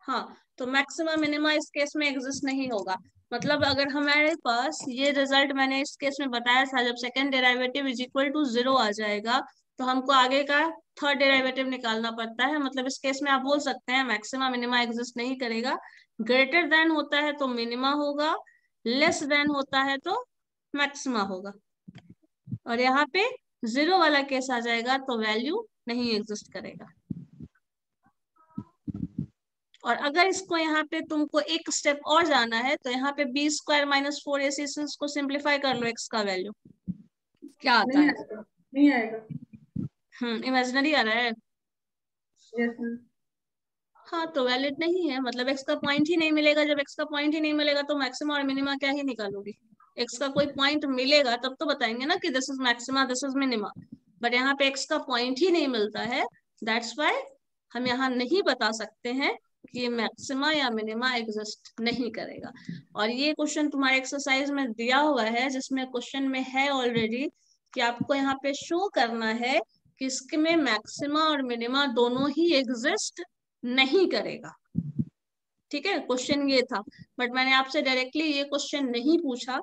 हाँ, तो मैक्सिमम मिनिमा इस केस में एग्जिस्ट नहीं होगा। मतलब अगर हमारे पास ये रिजल्ट मैंने इस केस में बताया था, जब second derivative is equal to 0 आ जाएगा तो हमको आगे का थर्ड डेरिवेटिव निकालना पड़ता है। मतलब इस केस में आप बोल सकते हैं मैक्सिमा मिनिमा एग्जिस्ट नहीं करेगा। ग्रेटर देन होता है तो मिनिमा होगा, लेस देन होता है तो मैक्सिमा होगा। और यहाँ पे 0 वाला केस आ जाएगा तो वैल्यू नहीं एग्जिस्ट करेगा। और अगर इसको यहाँ पे तुमको एक स्टेप और जाना है तो यहाँ पे बी स्क्वायर माइनस 4ac इसको सिंप्लीफाई कर लो, एक्स का वैल्यू क्या आता है? नहीं आएगा। इमेजिनरी आ रहा है। Yes ma'am. हाँ तो वैलिड नहीं है, मतलब एक्स का पॉइंट ही नहीं मिलेगा। जब एक्स का पॉइंट ही नहीं मिलेगा तो मैक्सिमा और मिनिमा क्या ही निकालोगी? एक्स का कोई पॉइंट मिलेगा तब तो बताएंगे ना कि this is maxima this is minima, but यहाँ पे एक्स का पॉइंट ही नहीं मिलता है, दैट्स वाई हम यहाँ नहीं बता सकते हैं कि ये मैक्सिमा या मिनिमा एग्जिस्ट नहीं करेगा। और ये क्वेश्चन तुम्हारे एक्सरसाइज में दिया हुआ है, जिसमें क्वेश्चन में है ऑलरेडी कि आपको यहाँ पे शो करना है कि इसमें मैक्सिमा और मिनिमा दोनों ही एग्जिस्ट नहीं करेगा। ठीक है, क्वेश्चन ये था, बट मैंने आपसे डायरेक्टली ये क्वेश्चन नहीं पूछा,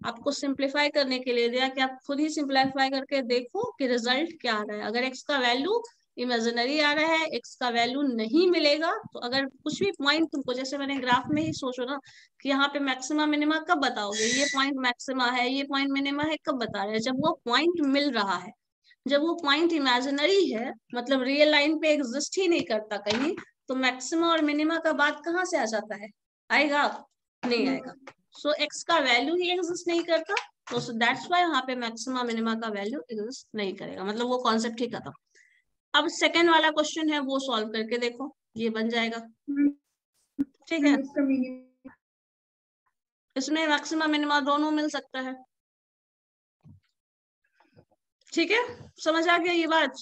आपको सिंप्लीफाई करने के लिए दिया कि आप खुद ही सिंप्लीफाई करके देखो कि रिजल्ट क्या आ रहा है। अगर एक्स का वैल्यू इमेजिनरी आ रहा है, एक्स का वैल्यू नहीं मिलेगा, तो अगर कुछ भी पॉइंट तुमको, जैसे मैंने ग्राफ में ही सोचो ना कि यहाँ पे मैक्सिमा मिनिमा कब बताओगे, ये पॉइंट मैक्सिमा है ये पॉइंट मिनिमा है, कब बता रहे हैं? जब वो पॉइंट मिल रहा है। जब वो पॉइंट इमेजिनरी है, मतलब रियल लाइन पे एग्जिस्ट ही नहीं करता कहीं, तो मैक्सिमा और मिनिमा का बात कहाँ से आ जाता है? आएगा? नहीं आएगा। सो एक्स का वैल्यू ही एग्जिस्ट नहीं करता, तो दैट्स व्हाई यहाँ पे मैक्सिमा मिनिमा का वैल्यू एग्जिस्ट नहीं करेगा, मतलब वो कॉन्सेप्ट ही खत्म। अब सेकेंड वाला क्वेश्चन है वो सॉल्व करके देखो, ये बन जाएगा। ठीक है, इसमें मैक्सिमा मिनिमा दोनों मिल सकता है। ठीक है, समझ आ गया ये बात?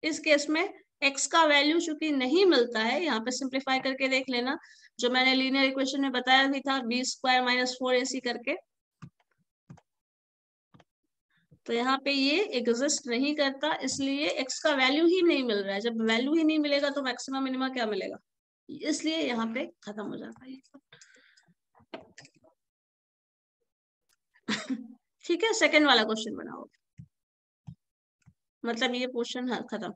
इस केस में x का वैल्यू चूंकि नहीं मिलता है, यहाँ पे सिंप्लीफाई करके देख लेना, जो मैंने लीनियर इक्वेशन में बताया भी था, बी स्क्वायर माइनस 4ac करके, तो यहाँ पे ये एग्जिस्ट नहीं करता, इसलिए x का वैल्यू ही नहीं मिल रहा है। जब वैल्यू ही नहीं मिलेगा तो मैक्सिमा मिनिमा क्या मिलेगा? इसलिए यहाँ पे खत्म हो जाता है। ठीक है, सेकेंड वाला क्वेश्चन बनाओ, मतलब ये क्वेश्चन है खत्म।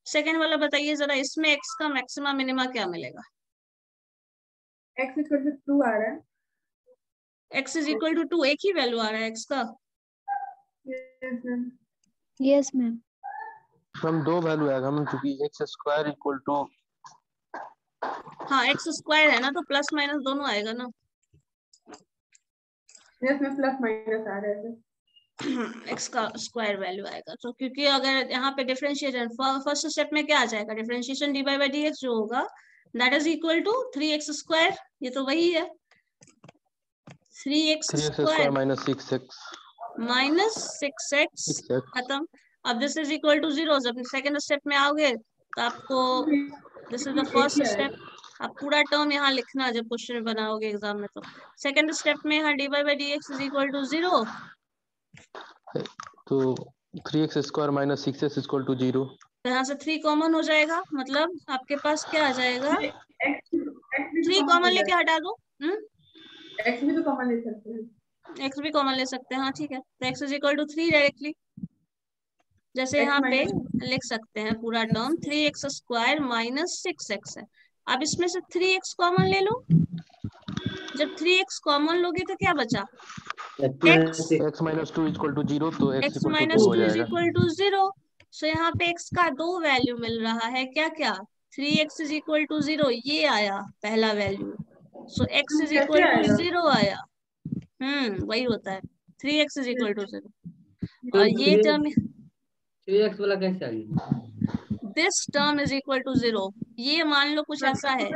सेकेंड वाला बताइए जरा, इसमें x का मैक्सिमा मिनिमा क्या मिलेगा? x इक्वल टू 2 आ रहा है। x इज इक्वल टू 2, एक ही वैल्यू आ रहा है x का। Yes ma'am. हम दो वैल्यू आएगा हम, क्योंकि एक्स स्क्वायर इक्वल टू, हाँ एक्स स्क्वायर है ना, तो प्लस माइनस दोनों आएगा ना। यस में प्लस माइनस आ रहा है। एक्स का स्क्वायर वैल्यू आएगा, तो क्योंकि अगर यहाँ पे डिफरेंशिएशन फर्स्ट स्टेप में क्या आ जाएगा, differentiation d by d x जो होगा that is equal to 3x square, ये तो वही है 3x स्क्वायर माइनस 6x खत्म। अब दिस इज इक्वल टू 0, जब सेकंड स्टेप में आओगे तो आपको this is the first step, आप पूरा टर्म यहाँ लिखना जब क्वेश्चन बनाओगे एग्जाम में। तो सेकंड स्टेप में यहाँ d by d x is equal to 0, तो 3x square minus 6x equal to 0, तो यहाँ से 3 कॉमन हो जाएगा, मतलब आपके पास क्या आ जाएगा, 3 कॉमन लेके हटा दो। x भी तो कॉमन ले सकते हैं, x भी कॉमन ले सकते हैं, हाँ ठीक है। तो x is equal to 3 directly, जैसे यहाँ पे लिख सकते हैं पूरा term 3x square minus 6x है। अब इसमें से 3x कॉमन ले लो, जब 3x कॉमन लोगे तो क्या बचा, x माइनस 2 इक्वल टू 0, तो x minus 2 is equal to 0। So यहाँ पे x का दो वैल्यू मिल रहा है, क्या क्या, 3x इज इक्वल टू 0 ये आया पहला value, so x is equal to 0 आया। वही होता है 3x इज इक्वल टू 0। और ये टर्म 3x वाला कैसे आ गया? This term is equal to 0, ये मान लो कुछ ऐसा है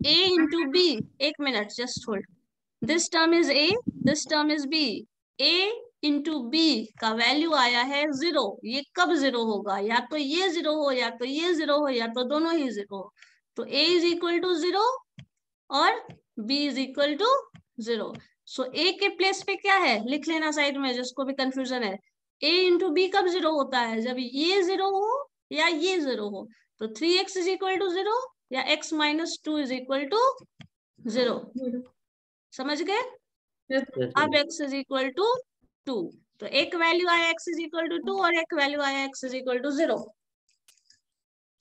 a इंटू बी, एक minute just hold, this term is a this term is b, a into b का वैल्यू आया है 0, ये कब 0 होगा, या तो ये 0 हो या तो ये 0 हो या तो दोनों ही 0 हो। तो a इज इक्वल टू 0 और b is equal to 0। So a के प्लेस पे क्या है लिख लेना साइड में, जिसको भी कंफ्यूजन है, a इंटू बी कब 0 होता है, जब ये 0 हो या ये 0 हो। तो 3x इज इक्वल टू 0 या x minus 2 is equal to 0, समझ गए? अब x इज इक्वल टू 2, तो एक वैल्यू आया x इज इक्वल टू 2 और एक वैल्यू आया x इज इक्वल टू 0।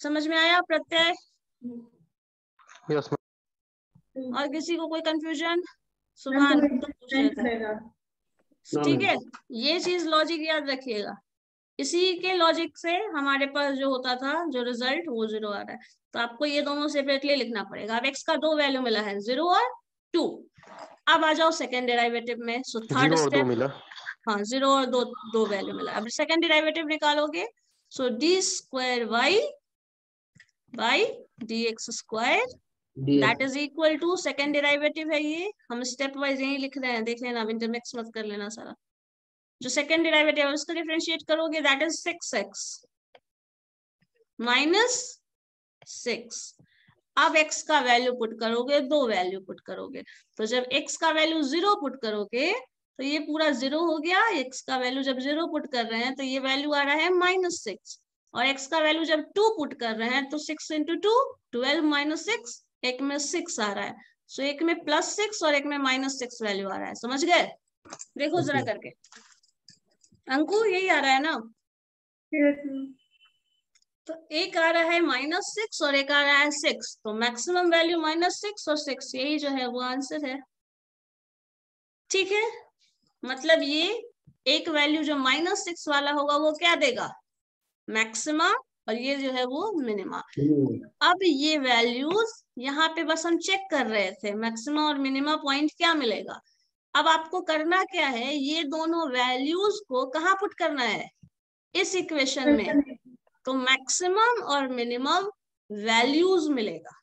समझ में आया प्रत्यय? यस। और किसी को कोई कंफ्यूजन? सुभान तो पूछ रहे थे, ठीक है, ये चीज लॉजिक याद रखिएगा। इसी के लॉजिक से हमारे पास जो होता था जो रिजल्ट वो 0 आ रहा है। तो आपको ये दोनों सेपरेटली लिखना पड़ेगा। अब x का 2 वैल्यू मिला है 0 और 2। अब आ जाओ सेकेंड डेरिवेटिव में। सो थर्ड 0 और 2 स्टेप, मिला। हाँ 0 और 2 वैल्यू मिला। अब सेकेंड डेरिवेटिव निकालोगे। So d square y by d x square that is equal to, second derivative है ये, हम स्टेप वाइज यही लिख रहे हैं, देख लेना, अब इंटरमिक्स मत कर लेना सारा। जो सेकेंड डेरिवेटिव है उसको डिफरेंशिएट करोगे दैट इज 6x माइनस 6। अब x का वैल्यू पुट करोगे, 2 वैल्यू पुट करोगे। तो जब x का वैल्यू 0 पुट करोगे तो ये पूरा 0 हो गया। x का वैल्यू जब 0 पुट कर रहे हैं तो ये वैल्यू आ रहा है -6, और x का वैल्यू जब 2 पुट कर रहे हैं तो 6 × 2 12 माइनस 6, एक में 6 आ रहा है। सो एक में +6 और एक में -6 वैल्यू आ रहा है। समझ गए? देखो जरा करके। अंकु यही आ रहा है ना? तो एक आ रहा है -6 और एक आ रहा है 6, तो मैक्सिमम वैल्यू -6 और 6, यही जो है वो आंसर है। ठीक है, मतलब ये एक वैल्यू जो -6 वाला होगा वो क्या देगा? मैक्सिमा, और ये जो है वो मिनिमा। अब ये वैल्यूज यहाँ पे बस हम चेक कर रहे थे, मैक्सिमा और मिनिमा पॉइंट क्या मिलेगा। अब आपको करना क्या है, ये दोनों वैल्यूज को कहाँ पुट करना है? इस इक्वेशन में। तो मैक्सिमम और मिनिमम वैल्यूज मिलेगा।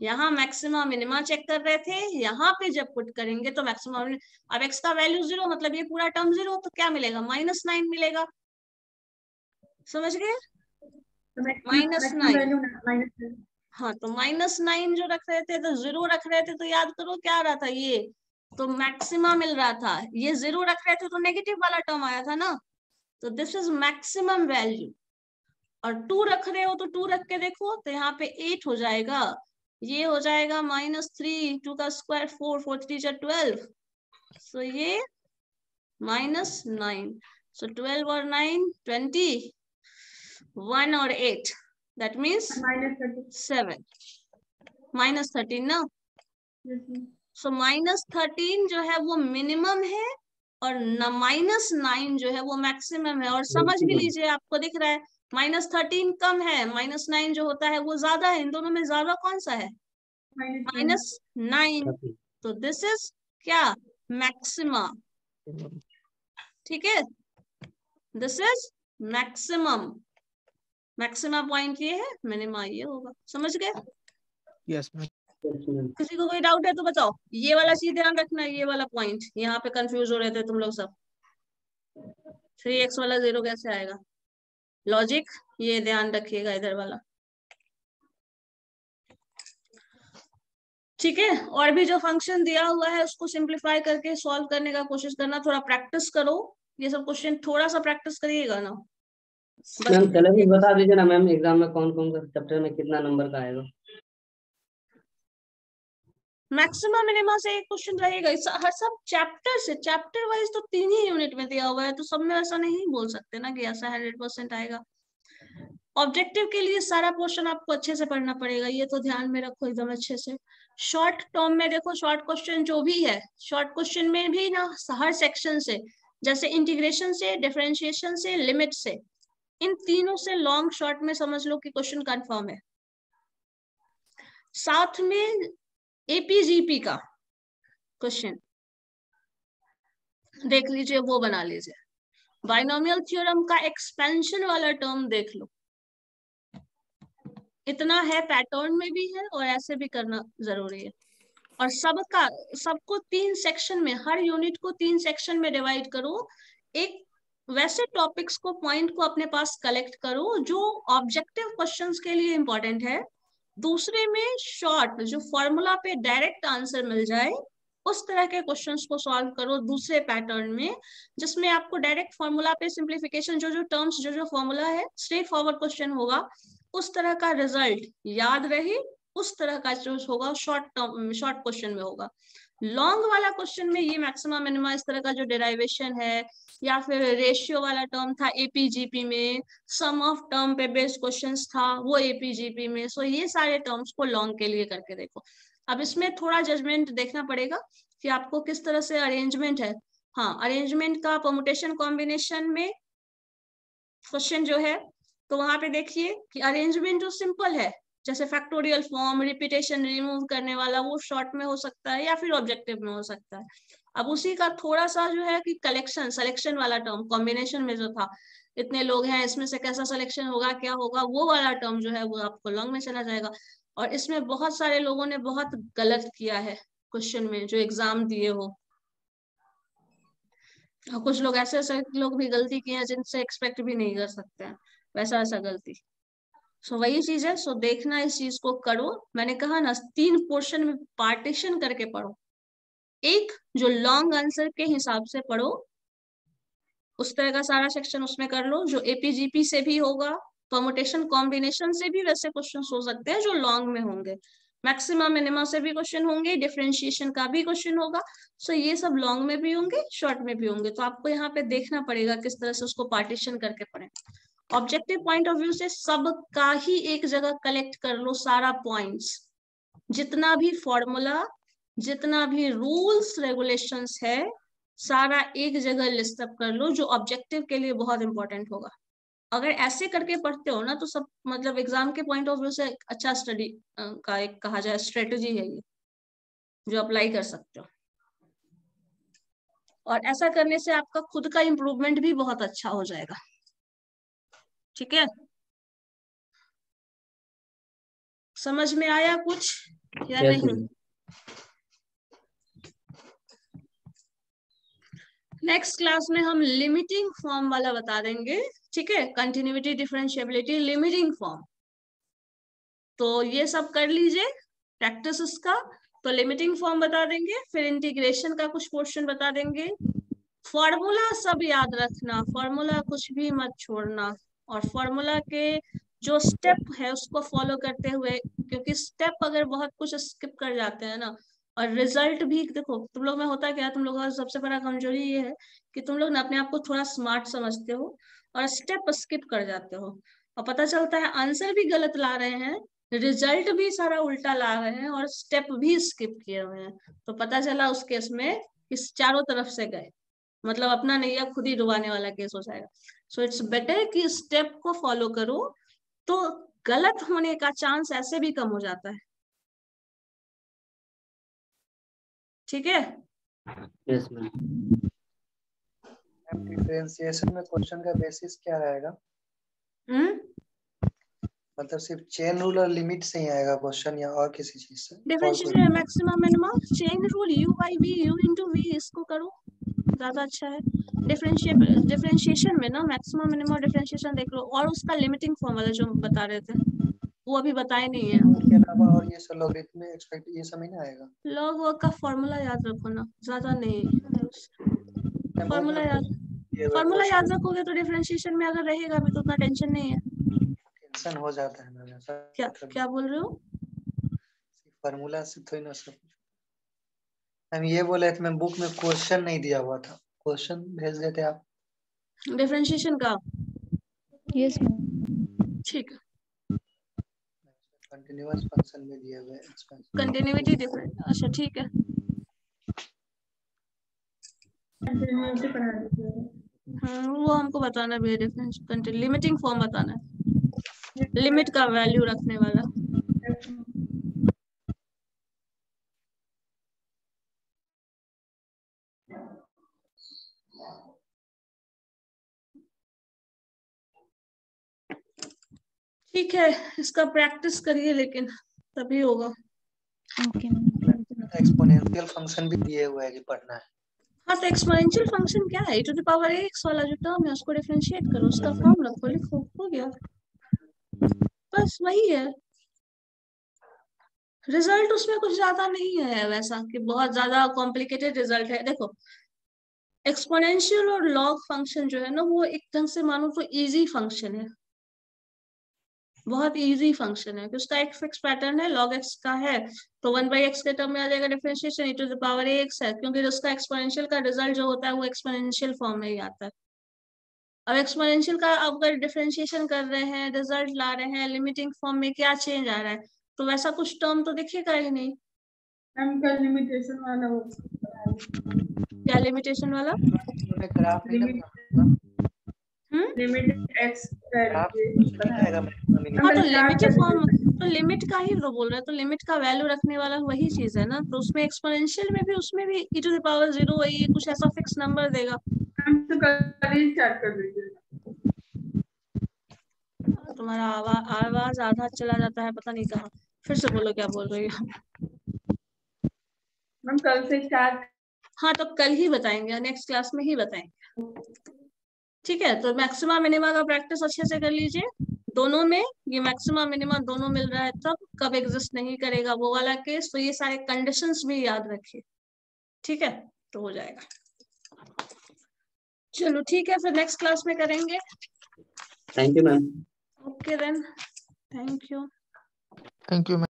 यहाँ मैक्सिमम मिनिमा चेक कर रहे थे, यहाँ पे जब पुट करेंगे तो मैक्सिमम। अब x का वैल्यू 0 मतलब ये पूरा टर्म 0, तो क्या मिलेगा? -9 मिलेगा। समझ गए? -9। हाँ, तो -9 जो रख रहे थे तो 0 रख रहे थे, तो याद करो क्या आ रहा था, ये तो मैक्सिमा मिल रहा था। ये 0 रख रहे थे तो नेगेटिव वाला टर्म आया था ना, तो दिस इज मैक्सिमम वैल्यू। और 2 रख रहे हो तो 2 रख के देखो, तो यहाँ पे 8 हो जाएगा, ये हो जाएगा -3, 2 का स्क्वायर 4, 4 3 जा 12, सो ये -9। सो 12 और 9 20, 1 और 8 दैट मीन्स 7, -13 ना। सो -13 जो है वो मिनिमम है और -9 जो है वो मैक्सिमम है। और समझ भी लीजिए, आपको दिख रहा है -13 कम है, -9 जो होता है वो ज्यादा है। इन दोनों में ज्यादा कौन सा है? -9। तो दिस इज क्या? मैक्सिमा। ठीक है, this is maximum. Maxima point ये है, मिनिमा ये होगा। समझ गए? Yes ma'am. किसी को कोई डाउट है तो बताओ। ये वाला चीज ध्यान रखना, ये वाला पॉइंट, यहाँ पे कंफ्यूज हो रहे थे तुम लोग सब। 3x वाला 0 कैसे आएगा? लॉजिक ये ध्यान रखिएगा, इधर वाला। ठीक है, और भी जो फंक्शन दिया हुआ है उसको सिंप्लीफाई करके सॉल्व करने का कोशिश करना, थोड़ा प्रैक्टिस करो। ये सब क्वेश्चन थोड़ा सा प्रैक्टिस करिएगा ना। मैम सिलेबस बता दीजिए ना मैम, एग्जाम में कौन कौन सा चैप्टर में कितना नंबर का आएगा? मैक्सिमम मिनिमा से एक क्वेश्चन रहेगा। हर सब चैप्टर से, चैप्टर वाइज तो 3 ही यूनिट में दिया हुआ है, तो सब में ऐसा नहीं बोल सकते ना कि ऐसा 100% आएगा। ऑब्जेक्टिव के लिए सारा पोर्शन आपको अच्छे से पढ़ना पड़ेगा, ये तो ध्यान में रखो एकदम अच्छे से। शॉर्ट टर्म में देखो, शॉर्ट क्वेश्चन जो भी है, शॉर्ट क्वेश्चन में भी ना हर सेक्शन से, जैसे इंटीग्रेशन से, डिफरेंशिएशन से, लिमिट से, इन तीनों से लॉन्ग शॉर्ट में समझ लो कि क्वेश्चन कंफर्म है। साथ में एपीजीपी का क्वेश्चन देख लीजिए, वो बना लीजिए। बाइनोमियल थ्योरम का एक्सपेंशन वाला टर्म देख लो, इतना है, पैटर्न में भी है और ऐसे भी करना जरूरी है। और सबको 3 सेक्शन में, हर यूनिट को 3 सेक्शन में डिवाइड करो। एक वैसे टॉपिक्स को, पॉइंट को अपने पास कलेक्ट करो जो ऑब्जेक्टिव क्वेश्चंस के लिए इंपॉर्टेंट है। दूसरे में शॉर्ट, जो फॉर्मूला पे डायरेक्ट आंसर मिल जाए, उस तरह के क्वेश्चंस को सॉल्व करो दूसरे पैटर्न में, जिसमें आपको डायरेक्ट फॉर्मूला पे सिंप्लीफिकेशन, जो टर्म्स, जो फॉर्मूला है, स्ट्रेट फॉरवर्ड क्वेश्चन होगा, उस तरह का रिजल्ट याद रहे, उस तरह का जो होगा शॉर्ट क्वेश्चन में होगा। लॉन्ग वाला क्वेश्चन में ये मैक्सिमा मिनिमा, इस तरह का जो डेरिवेशन है, या फिर रेशियो वाला टर्म था एपीजीपी में, सम ऑफ टर्म पे बेस्ड क्वेश्चंस था वो एपीजीपी में। सो ये सारे टर्म्स को लॉन्ग के लिए करके देखो। अब इसमें थोड़ा जजमेंट देखना पड़ेगा कि आपको किस तरह से अरेंजमेंट है। हाँ, अरेंजमेंट का परमुटेशन कॉम्बिनेशन में क्वेश्चन जो है, तो वहां पे देखिए कि अरेंजमेंट जो सिंपल है, जैसे फैक्टोरियल फॉर्म, रिपीटेशन रिमूव करने वाला, वो शॉर्ट में हो सकता है या फिर ऑब्जेक्टिव में हो सकता है। अब उसी का थोड़ा सा जो है कि कलेक्शन, सिलेक्शन वाला टर्म कॉम्बिनेशन में जो था, इतने लोग हैं इसमें से कैसा सिलेक्शन होगा, क्या होगा, वो वाला टर्म जो है वो आपको लॉन्ग में चला जाएगा। और इसमें बहुत सारे लोगों ने बहुत गलत किया है क्वेश्चन में, जो एग्जाम दिए हो। और कुछ लोग ऐसे ऐसे लोग भी गलती किए हैं जिनसे एक्सपेक्ट भी नहीं कर सकते हैं वैसा ऐसा गलती। सो वही चीज है, सो देखना, इस चीज को करो। मैंने कहा ना 3 पोर्शन में पार्टीशन करके पढ़ो। एक जो लॉन्ग आंसर के हिसाब से पढ़ो, उस तरह का सारा सेक्शन उसमें कर लो, जो एपीजीपी से भी होगा, परमुटेशन कॉम्बिनेशन से भी वैसे क्वेश्चन हो सकते हैं जो लॉन्ग में होंगे, मैक्सिमा मिनिमा से भी क्वेश्चन होंगे, डिफरेंशिएशन का भी क्वेश्चन होगा। सो ये सब लॉन्ग में भी होंगे, शॉर्ट में भी होंगे। तो आपको यहाँ पे देखना पड़ेगा किस तरह से उसको पार्टीशन करके पढ़ें। ऑब्जेक्टिव पॉइंट ऑफ व्यू से सबका ही एक जगह कलेक्ट कर लो सारा पॉइंट्स, जितना भी फॉर्मूला, जितना भी रूल्स रेगुलेशंस है, सारा एक जगह लिस्ट अप कर लो, जो ऑब्जेक्टिव के लिए बहुत इंपॉर्टेंट होगा। अगर ऐसे करके पढ़ते हो ना, तो सब मतलब एग्जाम के पॉइंट ऑफ व्यू से अच्छा स्टडी का एक कहा जाए स्ट्रेटजी है ये, जो अप्लाई कर सकते हो। और ऐसा करने से आपका खुद का इम्प्रूवमेंट भी बहुत अच्छा हो जाएगा। ठीक है, समझ में आया कुछ या नहीं? नेक्स्ट क्लास में हम लिमिटिंग फॉर्म वाला बता देंगे। ठीक है, कंटिन्यूटी, डिफरेंशिएबिलिटी, लिमिटिंग फॉर्म। तो ये सब कर लीजिए प्रैक्टिस इसका। तो लिमिटिंग फॉर्म बता देंगे, फिर इंटीग्रेशन का कुछ पोर्शन बता देंगे। फॉर्मूला सब याद रखना, फॉर्मूला कुछ भी मत छोड़ना, और फॉर्मूला के जो स्टेप है उसको फॉलो करते हुए, क्योंकि स्टेप अगर बहुत कुछ स्किप कर जाते हैं ना, और रिजल्ट भी देखो तुम लोग में होता क्या, तुम लोगों का सबसे बड़ा कमजोरी ये है कि तुम लोग ना अपने आप को थोड़ा स्मार्ट समझते हो और स्टेप स्किप कर जाते हो, और पता चलता है आंसर भी गलत ला रहे हैं, रिजल्ट भी सारा उल्टा ला रहे हैं, और स्टेप भी स्किप किए हुए हैं। तो पता चला उस केस में इस चारों तरफ से गए, मतलब अपना नैया खुद ही डुबाने वाला केस हो जाएगा। सो इट्स बेटर कि स्टेप को फॉलो करो, तो गलत होने का चांस ऐसे भी कम हो जाता है। ठीक है, यस मैम। डिफरेंशिएशन में क्वेश्चन का बेसिस क्या रहेगा? मतलब सिर्फ चेन रूल और लिमिट से ही आएगा क्वेश्चन, या और किसी चीज से? Differentiation, maximum minimum, chain rule, u by v, u into v, इसको करो ज्यादा अच्छा है। डिफरेंशिएशन में ना मैक्सिमम मिनिमम डिफरेंशिएशन देख लो, और उसका लिमिटिंग फॉर्म वाला जो बता रहे थे वो अभी बताए नहीं है। के अलावा और ये सब लॉगरिथम एक्सपेक्ट ये सब नहीं आएगा? लॉग वर्ग का फॉर्मूला याद रखो ना, ज्यादा नहीं। फॉर्मूला याद रखोगे तो डिफरेंशिएशन में अगर रहेगा भी तो उतना टेंशन नहीं है। टेंशन हो जाता है ना ऐसा? क्या बोल रहे हो? फॉर्मूला से तो ही ना सब। हम ये बोले थे, मैं बुक में क्वेश्चन नहीं दिया हुआ था, क्वेश्चन भेज देते आप डिफरेंशिएशन का। यस ठीक है, कंटीन्यूअस फंक्शन में दिए हुए एक्सपेंशन, कंटिन्यूटी डिफरेंट, अच्छा ठीक है। कंटिन्यूटी पढ़ा दीजिए। वो हमको बताना भी है, डिफरेंस लिमिटिंग फॉर्म बताना है, लिमिट का वैल्यू रखने वाला। ठीक है, इसका प्रैक्टिस करिए, लेकिन तभी होगा। ओके। एक्सपोनेंशियल फंक्शन भी दिए हुए है कि पढ़ना है। हाँ, तो एक्सपोनेंशियल फंक्शन क्या है? e⁻x वाला जो टर्म है उसको डिफरेंशिएट करो, उसका फॉर्म रखो, लिखो, हो गया, बस वही है। रिजल्ट उसमें कुछ ज्यादा नहीं है वैसा कि बहुत ज्यादा कॉम्प्लिकेटेड रिजल्ट है। देखो, एक्सपोनेंशियल और लॉग फंक्शन जो है ना, वो एक ढंग से मानो तो इजी फंक्शन है, बहुत इजी फंक्शन है कि उसका एक फिक्स पैटर्न है, log x का है तो 1/x के टर्म में आ जाएगा डिफरेंशिएशन, e⁻x है, क्योंकि उसका एक्सपोनेंशियल का रिजल्ट जो होता है वो एक्सपोनेंशियल फॉर्म में ही आता है। अब एक्सपोनेंशियल का अगर डिफरेंशिएशन कर रहे हैं, रिजल्ट ला रहे हैं, लिमिटिंग फॉर्म में क्या चेंज आ रहा है, तो वैसा कुछ टर्म तो दिखेगा ही नहीं। हम कल लिमिटेशन वाला वो क्या लिमिटेशन वाला? लिमिट एक्स हाँ तो लिमिट फॉर्म, तो लिमिट का ही तो बोल रहे हैं, तो लिमिट का वैल्यू रखने वाला वही चीज है ना, तो उसमें एक्सपोनेंशियल में भी उसमें भी e टू द पावर 0 वही कुछ ऐसा फिक्स नंबर देगा। हम तो कल ही स्टार्ट कर दीजिए। तुम्हारा आवाज आधा चला जाता है, पता नहीं कहाँ। फिर से बोलो क्या बोल रही हो। हम कल से स्टार्ट। हाँ तो कल ही बताएंगे, नेक्स्ट क्लास में ही बताएंगे। ठीक है, तो मैक्सिमा मिनिमा का प्रैक्टिस अच्छे से कर लीजिए। दोनों में ये मैक्सिमा मिनिमा दोनों मिल रहा है तब कब एग्जिस्ट नहीं करेगा वो वाला केस, तो ये सारे कंडीशंस भी याद रखिए। ठीक है, तो हो जाएगा। चलो ठीक है, फिर नेक्स्ट क्लास में करेंगे। Thank you ma'am. Okay then, thank you. Thank you ma'am.